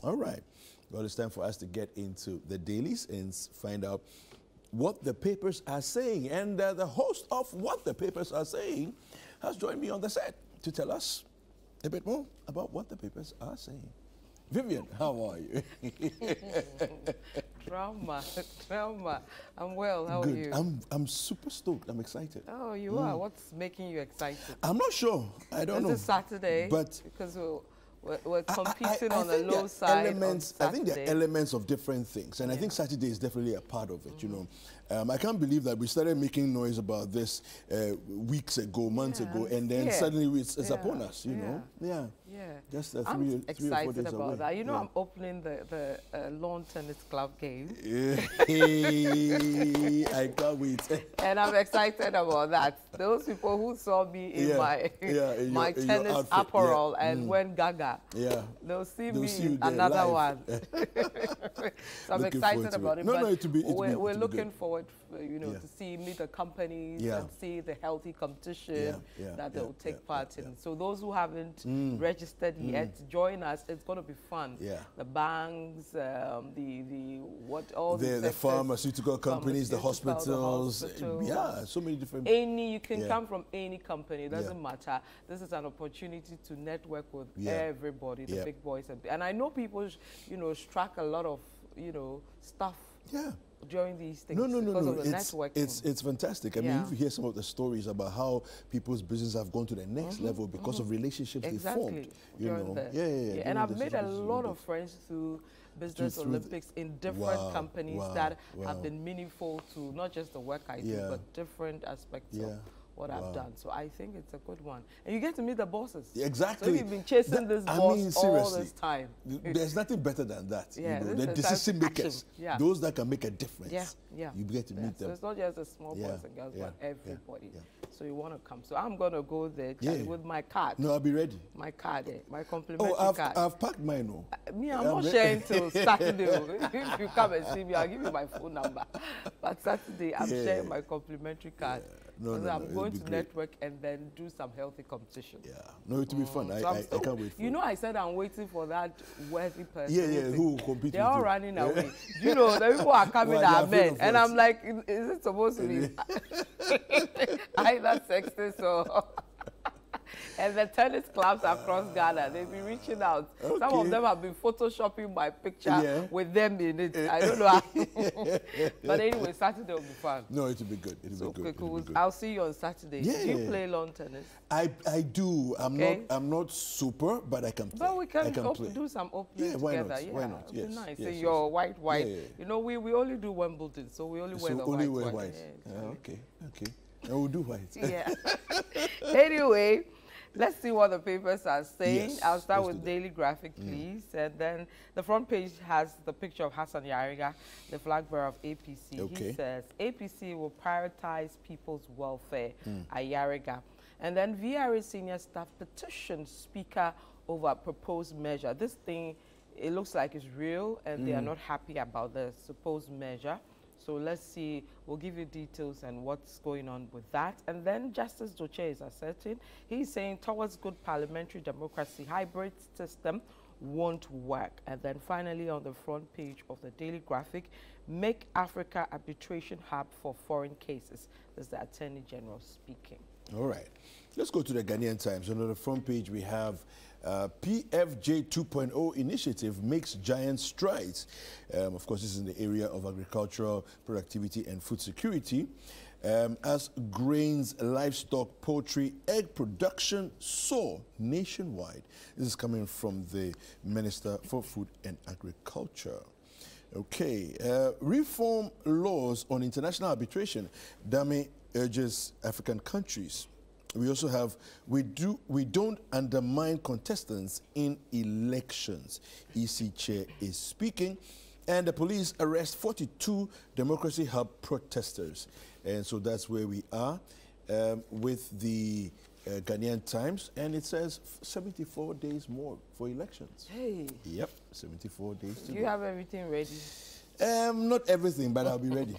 All right. Well, it's time for us to get into the dailies and find out what the papers are saying. And the host of What the Papers Are Saying has joined me on the set to tell us a bit more about what the papers are saying. Vivian, how are you? Trauma. I'm well. How Good. are you? I'm super stoked. I'm excited. Oh, you are? What's making you excited? I'm not sure. I don't know. It's a Saturday. But because we're competing I on the think low side. I think there are elements of different things, and I think Saturday is definitely a part of it. You know, I can't believe that we started making noise about this weeks ago, months ago, and then suddenly it's upon us. You know, just I'm 3 or 4 excited days about away. that. You know, I'm opening the lawn tennis club game. I can't wait. And I'm excited about that. Those people who saw me in my tennis apparel and went gaga, they'll see me in another one. So I'm excited about it. We're looking forward, to meet the companies and see the healthy competition that they'll take part in. So those who haven't registered yet, join us. It's going to be fun. The banks, all the pharmaceutical companies, the hospitals. Yeah, so many different. You can come from any company. It doesn't matter. This is an opportunity to network with everybody, the big boys and I know people, struck a lot of, stuff. During these things because of the networking. It's fantastic. I mean, if you hear some of the stories about how people's business have gone to the next level because of relationships they formed. And I've made a lot of friends through Business Olympics in different companies that have been meaningful to not just the work I do, but different aspects of what I've done. So I think it's a good one. And you get to meet the bosses. Exactly. So you've been chasing this boss all this time. There's nothing better than that. The decision makers, those that can make a difference. You get to meet them. So it's not just the small boys and girls, but everybody. So you want to come. So I'm going to go there with my card. No, I'll be ready. My card, my complimentary card. I've packed mine. Me, I'm not sharing till Saturday. If you come and see me, I'll give you my phone number. But Saturday, I'm sharing my complimentary card. I'm going to network and then do some healthy competition. No, it will be fun. I can't wait for I said I'm waiting for that worthy person. Who will compete? They're all running away. The people are coming are men. And I'm like, is it supposed to be either sexist or... And the tennis clubs across Ghana, they've been reaching out. Some of them have been photoshopping my picture with them in it. I don't know how. But anyway, Saturday will be fun. No, it will be good. It will be good. Cool. I'll see you on Saturday. Do you play lawn tennis? I do. I'm not super, but I can play. But we can do some opening together. Why not? Yes. Nice. So you're white. We only do Wimbledon, so we only wear the white. Okay. And we'll do white. Anyway, let's see what the papers are saying. Yes, I'll start with Daily Graphic, please. And then the front page has the picture of Hassan Yariga, the flag bearer of APC. He says, APC will prioritize people's welfare at Yariga. And then VRA senior staff petitions speaker over proposed measure. This thing, it looks like it's real, and they are not happy about the supposed measure. So let's see, we'll give you details and what's going on with that. And then Justice Doche is asserting, he's saying towards good parliamentary democracy, hybrid system won't work. And then finally on the front page of the Daily Graphic, make Africa arbitration hub for foreign cases. This is the Attorney General speaking. All right, let's go to the Ghanaian Times. On the front page we have PFJ 2.0 initiative makes giant strides. Of course, this is in the area of agricultural productivity and food security. As grains, livestock, poultry, egg production soar nationwide. This is coming from the Minister for Food and Agriculture. Okay, reform laws on international arbitration. Dame urges African countries. We also have, we don't undermine contestants in elections. EC chair is speaking. And the police arrest 42 Democracy Hub protesters. And so that's where we are with the Ghanaian Times. And it says 74 days more for elections. Hey. Yep, 74 days to go. You have everything ready? Not everything, but I'll be ready.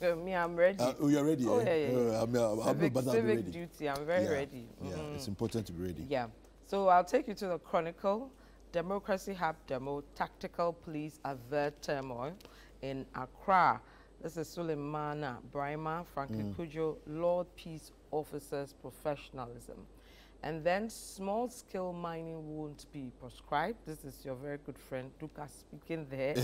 Me, I'm ready. Oh, you're ready? Oh, yeah. Civic duty, I'm very ready. Yeah, it's important to be ready. Yeah. So I'll take you to the Chronicle. Democracy Hub demo, tactical police avert turmoil in Accra. This is Suleimana Brahma, Franklin Kujo, Lord Peace Officers Professionalism. And then small-scale mining won't be prescribed. This is your very good friend, Duka, speaking there.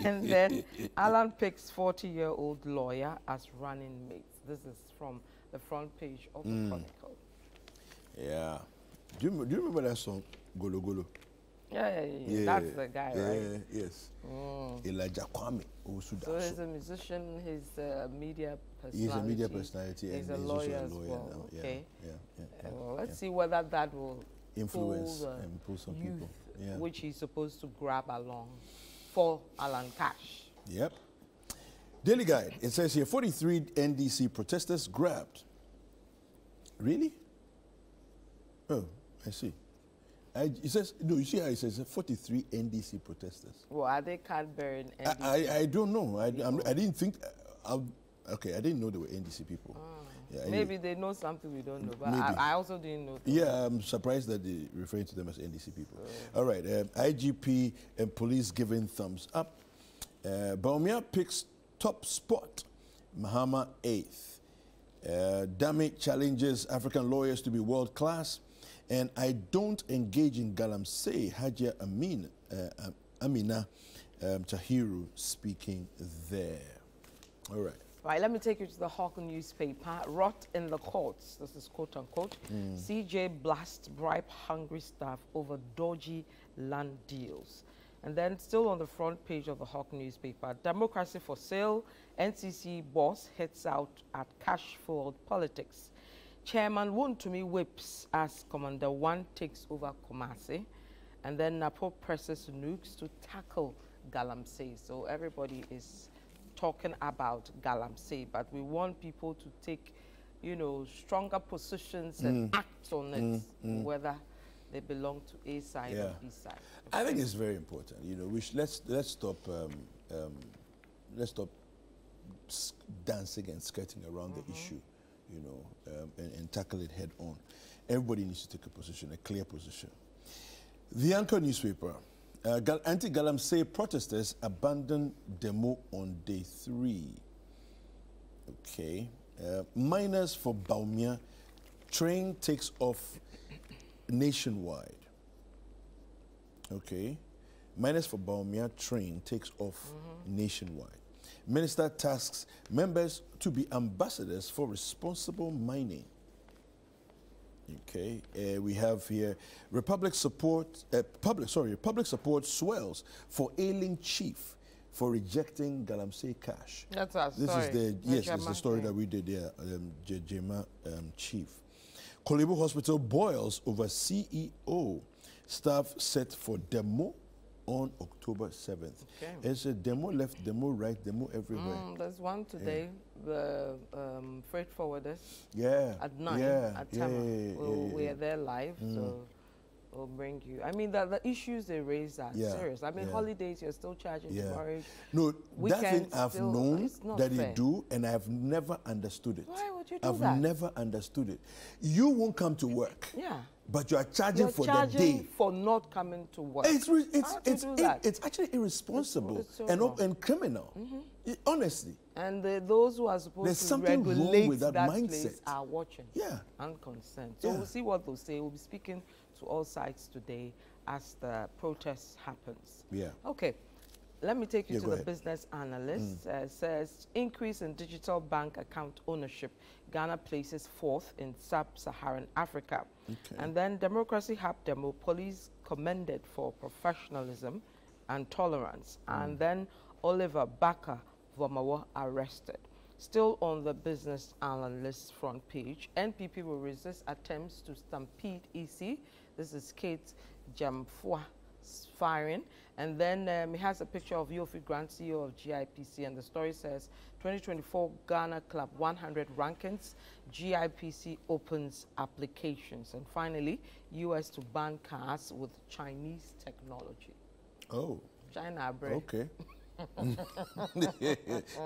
And then Alan picks 40-year-old lawyer as running mate. This is from the front page of the Chronicle. Yeah. Do you remember that song, Golo Golo? Yeah. That's the guy, right? Yes. Elijah Kwame. So he's a musician, he's a media personality. He's a media personality he's and a he's lawyer also a as lawyer well. now. Okay. Well, let's see whether that will influence pull and pull some youth, people. which he's supposed to grab along for Alan Cash. Yep. Daily Guide. It says here 43 NDC protesters grabbed. Really? Oh, I see. It says, no, you see how it says 43 NDC protesters. Well, are they Cadbury and NDC? I don't know. I didn't think, okay, I didn't know they were NDC people. Yeah, maybe they know something we don't know, but I also didn't know that. Yeah, I'm surprised that they're referring to them as NDC people. All right, IGP and police giving thumbs up. Baumia picks top spot, Mahama 8th. Dami challenges African lawyers to be world class. And I don't engage in Galamsey, Hajia Amina Tahiru speaking there. All right. Right, let me take you to the Hawk newspaper. Rot in the courts. This is quote unquote. CJ blast bribe hungry staff over dodgy land deals. And then still on the front page of the Hawk newspaper, democracy for sale. NCC boss hits out at cash-forward politics. Chairman Wontumi whips as Commander 1 takes over Kumasi. And then Napo presses nukes to tackle Galamsey. So everybody is talking about Galamsey, but we want people to take, you know, stronger positions and act on it, whether they belong to A side or B side. Okay. I think it's very important. You know, let's stop dancing and skirting around the issue, you know, and tackle it head on. Everybody needs to take a position, a clear position. The Anchor newspaper. Anti-Galamsey protesters abandon demo on day 3. Okay. Miners for Baumia. Train takes off nationwide. Okay. Miners for Baumia. Train takes off nationwide. Minister tasks members to be ambassadors for responsible mining. Okay, we have here Republic support swells for ailing chief for rejecting Galamsey cash. That's our story. This is the story that we did. Yeah, Jema chief. Kolebu Hospital boils over CEO. Staff set for demo on October 7th. Okay. It's a demo left, demo right, demo everywhere. There's one today, the freight forwarders. Yeah. At 9 at Tama. We're there live, so we'll bring you. I mean, the issues they raise are serious. I mean, holidays, you're still charging demurrage. No, that thing I've known that they do, and I've never understood it. Why would you do that? I've never understood it. You won't come to work. Yeah. But you are charging for the day. For not coming to work. It's actually irresponsible and criminal. Honestly. And those who are supposed to regulate that place are watching. Yeah. And concerned. So we'll see what they'll say. We'll be speaking to all sides today as the protest happens. Yeah. Okay. Let me take you to the business analyst. Says increase in digital bank account ownership. Ghana places 4th in sub-Saharan Africa. Okay. And then Democracy Hub demo, police commended for professionalism and tolerance. And then Oliver Baka Vomawa arrested. Still on the business analyst front page, NPP will resist attempts to stampede EC. This is Kate Jamfwa firing. And then he has a picture of Yofi Grant, CEO of GIPC, and the story says 2024 Ghana Club 100 rankings, GIPC opens applications. And finally, US to ban cars with Chinese technology. Oh. China break. Okay.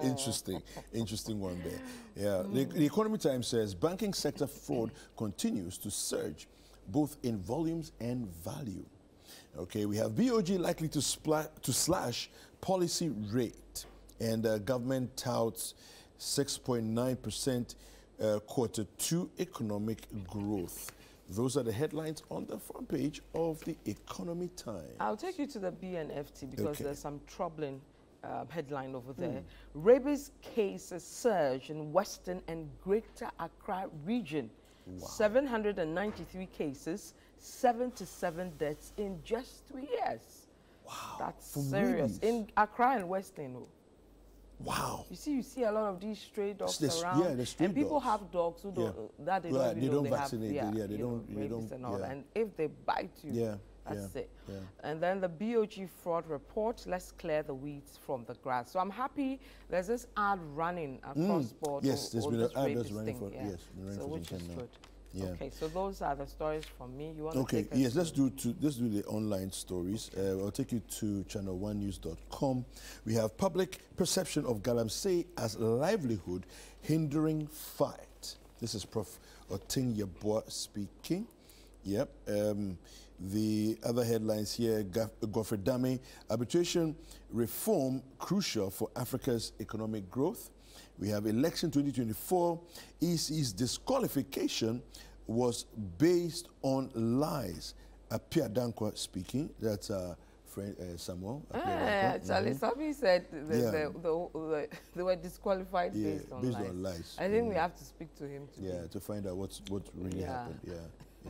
Interesting one there. Yeah. The Economy Times says banking sector fraud continues to surge, both in volumes and value. Okay, we have BOG likely to slash policy rate, and government touts 6.9% quarter 2 economic growth. Those are the headlines on the front page of the Economy Times. I'll take you to the BNFT because there's some troubling headline over there. Rabies cases surge in Western and Greater Accra region. Wow. 793 cases, 77 deaths in just 3 years. Wow. That's serious. In Accra and Western. Wow. You see a lot of these stray dogs around. Yeah, the stray and people dogs. have dogs who don't, that they don't even know they vaccinate. They don't and all. And if they bite you, that's it. Yeah. And then the BOG fraud report, let's clear the weeds from the grass. So I'm happy there's this ad running across board. Yes, there's been an ad that's running for, so which is good. Yeah. Okay, so those are the stories from me. You want to take yes, let's do the online stories. I'll take you to ChannelOneNews.com. We have public perception of Galamsey as livelihood hindering fight. This is Prof. Oteng Yeboah speaking. Yep. The other headlines here: Godfrey Dame, arbitration reform crucial for Africa's economic growth. We have election 2024. EC's disqualification was based on lies. Apia Dankwa speaking. That's friend Samuel. Charlie, somebody said they were disqualified based on lies. I think we have to speak to him today. Yeah, to find out what really happened. Yeah.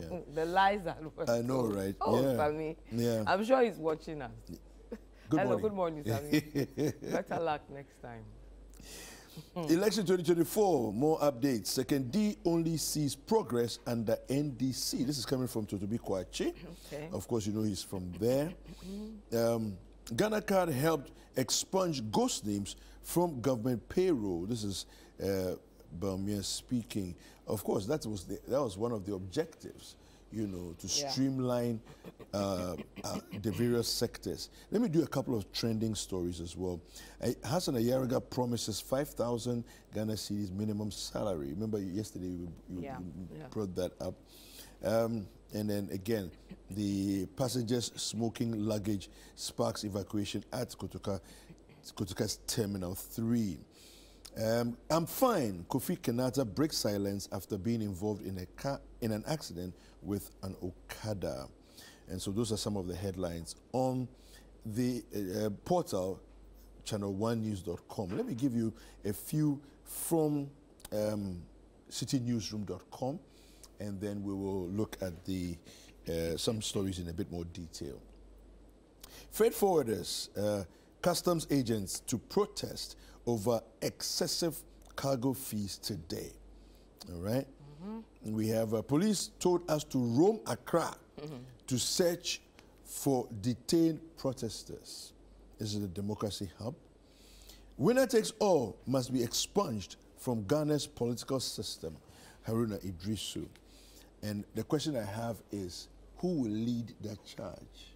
Yeah. The lies are I know, right? Oh, Sammy. Yeah. I'm sure he's watching us. Hello, good morning, Sammy. Better luck next time. Election 2024, more updates. Second D only sees progress under NDC. This is coming from Totobi Kwachi. Okay. Of course, you know he's from there. Ghana Card helped expunge ghost names from government payroll. This is Balmia speaking. Of course, that was one of the objectives, you know, to streamline the various sectors. Let me do a couple of trending stories as well. Hassan Ayariga promises 5,000 Ghana cedis minimum salary. Remember yesterday you brought that up. And then again, the passengers smoking luggage sparks evacuation at Kotoka's Terminal 3. I'm fine. Kofi Kenyatta breaks silence after being involved in an accident with an Okada. And so those are some of the headlines on the portal ChannelOneNews.com. Let me give you a few from CityNewsroom.com, and then we will look at the some stories in a bit more detail. Freight forwarders, customs agents to protest over excessive cargo fees today. All right? We have police told us to roam Accra to search for detained protesters. This is the Democracy Hub. Winner takes all must be expunged from Ghana's political system. Haruna Idrisu. And the question I have is, who will lead that charge?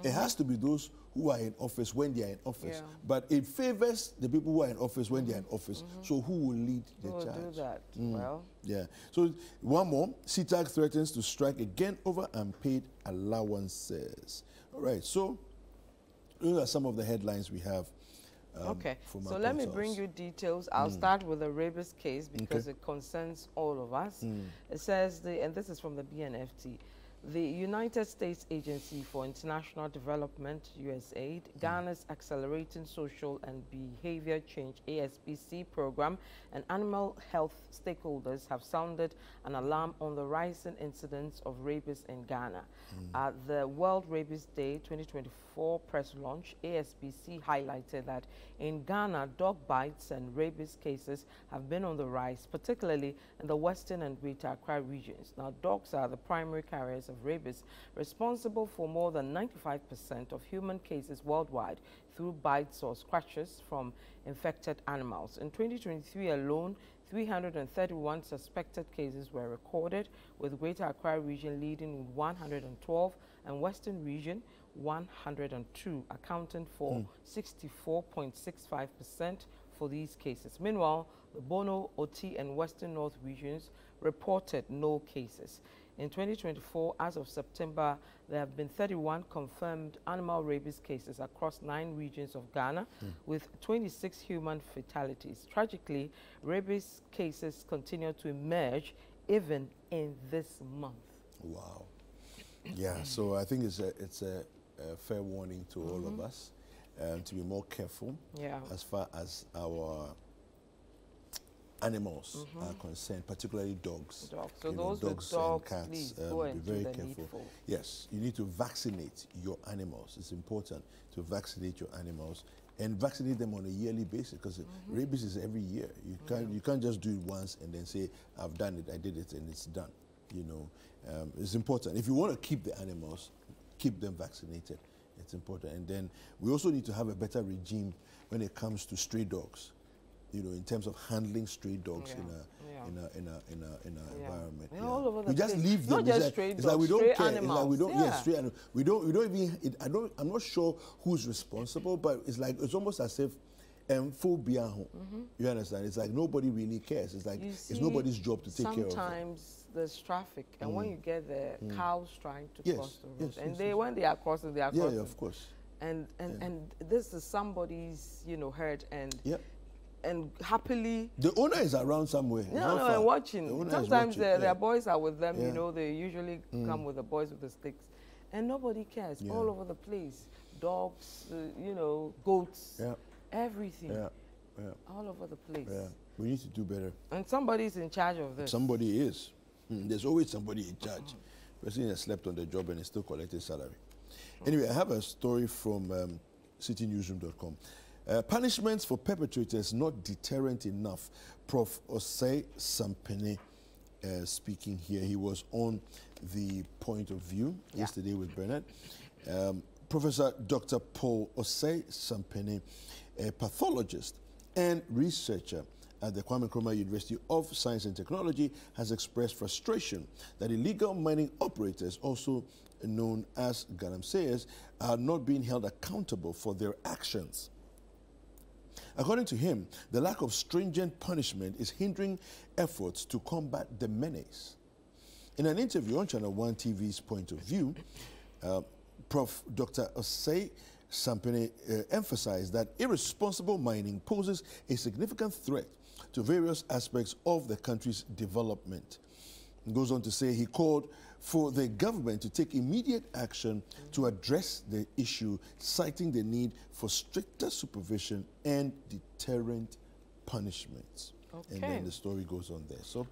It has to be those who are in office when they are in office. But it favors the people who are in office when they are in office. So who will lead the charge? Who will do that? Well. Yeah. So one more. CTAG threatens to strike again over unpaid allowances. All right. So those are some of the headlines we have. Okay. So let me bring you details. I'll start with the rabies case because it concerns all of us. It says, and this is from the BNFT, the United States Agency for International Development, USAID, Ghana's Accelerating Social and Behavior Change, ASBC program, and animal health stakeholders have sounded an alarm on the rising incidence of rabies in Ghana. At the World Rabies Day 2024 press launch, ASBC highlighted that in Ghana, dog bites and rabies cases have been on the rise, particularly in the Western and Greater Accra regions. Now, dogs are the primary carriers of rabies, responsible for more than 95% of human cases worldwide through bites or scratches from infected animals. In 2023 alone, 331 suspected cases were recorded, with Greater Accra region leading with 112 and Western region 102, accounting for 64.65% for these cases. Meanwhile, the Bono, Oti, and Western North regions reported no cases. In 2024, as of September, there have been 31 confirmed animal rabies cases across 9 regions of Ghana, with 26 human fatalities. Tragically, rabies cases continue to emerge even in this month. Wow. Yeah, so I think it's a fair warning to all of us to be more careful as far as our animals are concerned, particularly dogs. So those dogs with dogs, and cats, please be very careful. Yes, you need to vaccinate your animals. It's important to vaccinate your animals and vaccinate them on a yearly basis, because rabies is every year. You can't just do it once and then say, I've done it, I did it, and it's done. You know, it's important. If you want to keep the animals, keep them vaccinated. It's important. And then we also need to have a better regime when it comes to stray dogs. You know, in terms of handling stray dogs in a environment. All over the we just place. leave them. Not just stray dogs, it's like we don't care. Animals. It's like we don't. Yes, stray animals. We don't even. I'm not sure who's responsible, but it's like it's almost as if phobia. You understand? It's like nobody really cares. It's like it's nobody's job to take care of. Sometimes there's traffic, and when you get there, cows trying to cross the road, and when they are crossing, they are crossing. Yeah, of course. And this is somebody's herd, and happily the owner is around somewhere. And watching. Sometimes their boys are with them. You know, they usually come with the boys with the sticks, and nobody cares. All over the place, dogs, goats, everything, all over the place. We need to do better. And somebody's in charge of this. Somebody is. There's always somebody in charge. Person has slept on the job and is still collecting salary. Anyway, I have a story from citynewsroom.com. Punishments for perpetrators not deterrent enough. Prof. Osei Sampene speaking here. He was on the Point of View yesterday with Bernard. Professor Dr. Paul Osei Sampene, a pathologist and researcher at the Kwame Nkrumah University of Science and Technology, has expressed frustration that illegal mining operators, also known as Galamseyers, are not being held accountable for their actions. According to him, the lack of stringent punishment is hindering efforts to combat the menace. In an interview on ChannelOne TV's Point of View, Prof. Dr. Osei Sampene emphasized that irresponsible mining poses a significant threat to various aspects of the country's development. He goes on to say he called for the government to take immediate action to address the issue, citing the need for stricter supervision and deterrent punishments. And then the story goes on there. So,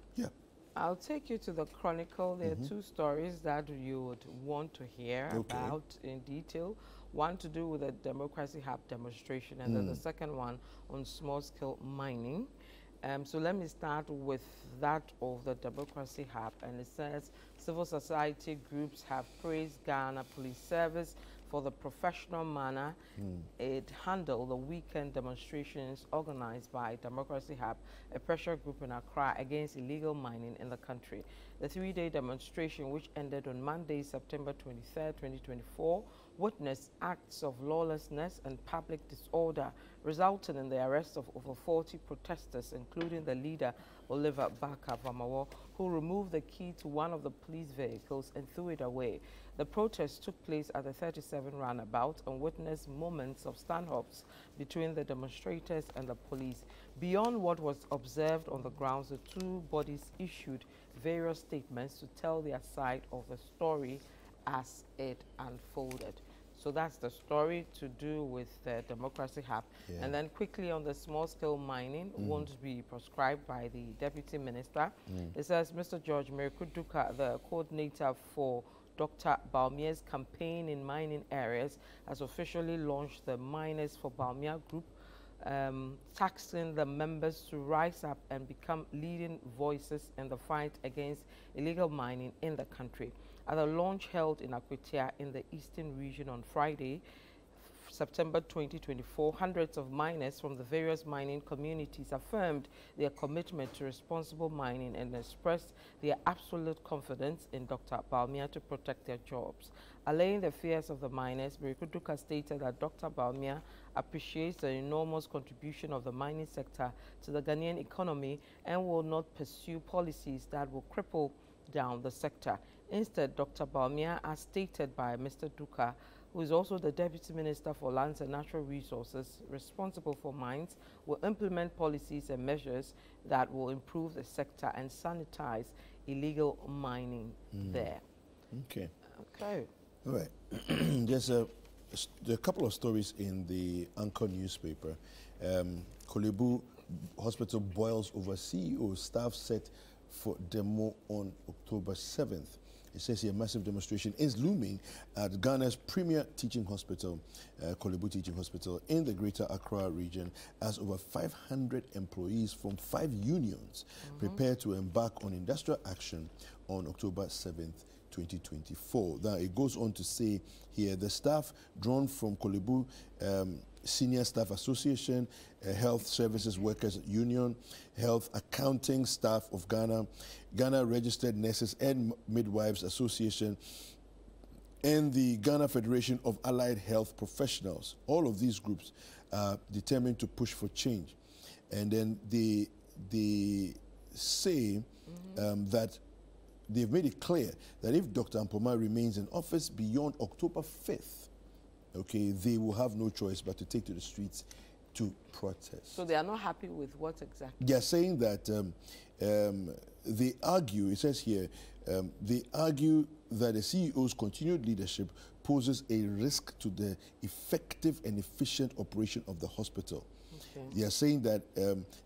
I'll take you to the Chronicle. There are 2 stories that you would want to hear about in detail. One to do with the Democracy Hub demonstration, and then the second one on small-scale mining. So let me start with that of the Democracy Hub, and it says civil society groups have praised Ghana Police Service for the professional manner it handled the weekend demonstrations organized by Democracy Hub, a pressure group in Accra against illegal mining in the country. The 3-day demonstration, which ended on Monday, September 23, 2024, witnessed acts of lawlessness and public disorder, resulting in the arrest of over 40 protesters, including the leader, Oliver Barker-Vamawo, who removed the key to one of the police vehicles and threw it away. The protest took place at the 37 roundabout and witnessed moments of standoffs between the demonstrators and the police. Beyond what was observed on the grounds, the 2 bodies issued various statements to tell their side of the story as it unfolded. So that's the story to do with the Democracy Hub. And then quickly on the small-scale mining, won't be prescribed by the Deputy Minister. It says Mr. George Merikuduka, the coordinator for Dr. Bawumia's campaign in mining areas, has officially launched the Miners for Bawumia group, taxing the members to rise up and become leading voices in the fight against illegal mining in the country. At a launch held in Akwetia in the eastern region on Friday, September 2024, hundreds of miners from the various mining communities affirmed their commitment to responsible mining and expressed their absolute confidence in Dr. Bawumia to protect their jobs. Allaying the fears of the miners, Merikuduka stated that Dr. Bawumia appreciates the enormous contribution of the mining sector to the Ghanaian economy and will not pursue policies that will cripple down the sector. Instead, Dr. Bawumia, as stated by Mr. Duka, who is also the Deputy Minister for Lands and Natural Resources responsible for mines, will implement policies and measures that will improve the sector and sanitize illegal mining there. Okay. Okay. All right. There are a couple of stories in the Anchor newspaper. Kolebu Hospital boils over CEO staff set for demo on October 7th. It says here a massive demonstration is looming at Ghana's premier teaching hospital, Kolebu Teaching Hospital, in the Greater Accra region, as over 500 employees from 5 unions prepare to embark on industrial action on October 7th, 2024. Now, it goes on to say here, the staff drawn from Kolebu Senior Staff Association, Health Services Workers Union, Health Accounting Staff of Ghana, Ghana Registered Nurses and Midwives Association, and the Ghana Federation of Allied Health Professionals. All of these groups are determined to push for change. And then they say that they've made it clear that if Dr. Ampoma remains in office beyond October 5th, okay, they will have no choice but to take to the streets to protest. So they are not happy with what exactly? They are saying that they argue, it says here, they argue that the CEO's continued leadership poses a risk to the effective and efficient operation of the hospital. Okay. They are saying that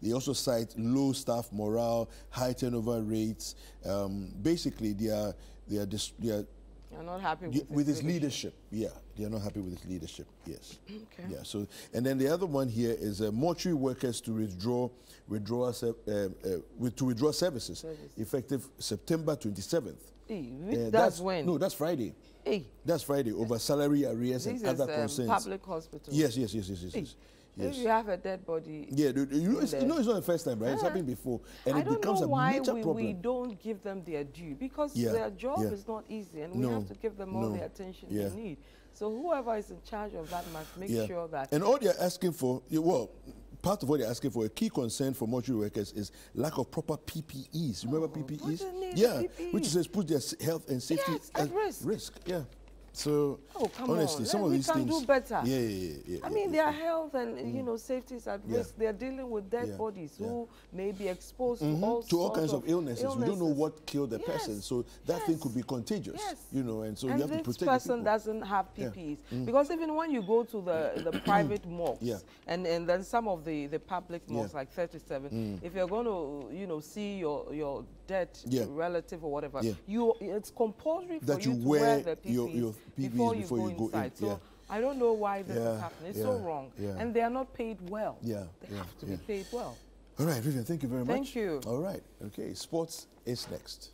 they also cite low staff morale, high turnover rates. Basically, they are not happy with his leadership. Yeah, they are not happy with his leadership. Yes. Okay. Yeah. So, and then the other one here is mortuary workers to withdraw services effective September 27th. That's when? No, that's Friday. Hey. That's Friday over salary arrears and other concerns. Public hospital. Yes. Yes. If you have a dead body, yeah, it's not the first time, right? It's happened before, and it becomes a major problem. We don't give them their due, because their job is not easy, and we have to give them all the attention they need. So whoever is in charge of that must make sure that. And all they're asking for, well, part of what they're asking for, a key concern for mortuary workers is lack of proper PPEs. Remember PPEs? Yeah, PPE? Which says put their health and safety at risk. Yeah. So honestly, some of these things we can do better. Yeah. I mean, their health and safety is at risk. They are dealing with dead bodies who may be exposed to all kinds of illnesses. We don't know what killed the person, so that thing could be contagious. And so you have to protect the people. This person doesn't have PPEs because even when you go to the private mosques and then some of the public mosques like 37, if you're going to see your dead relative or whatever, it's compulsory for you to wear the PPEs before you go inside. So I don't know why this is happening. It's so wrong. And they are not paid well. They have to be paid well. All right, Vivian, thank you very much. Thank you. All right. Okay, sports is next.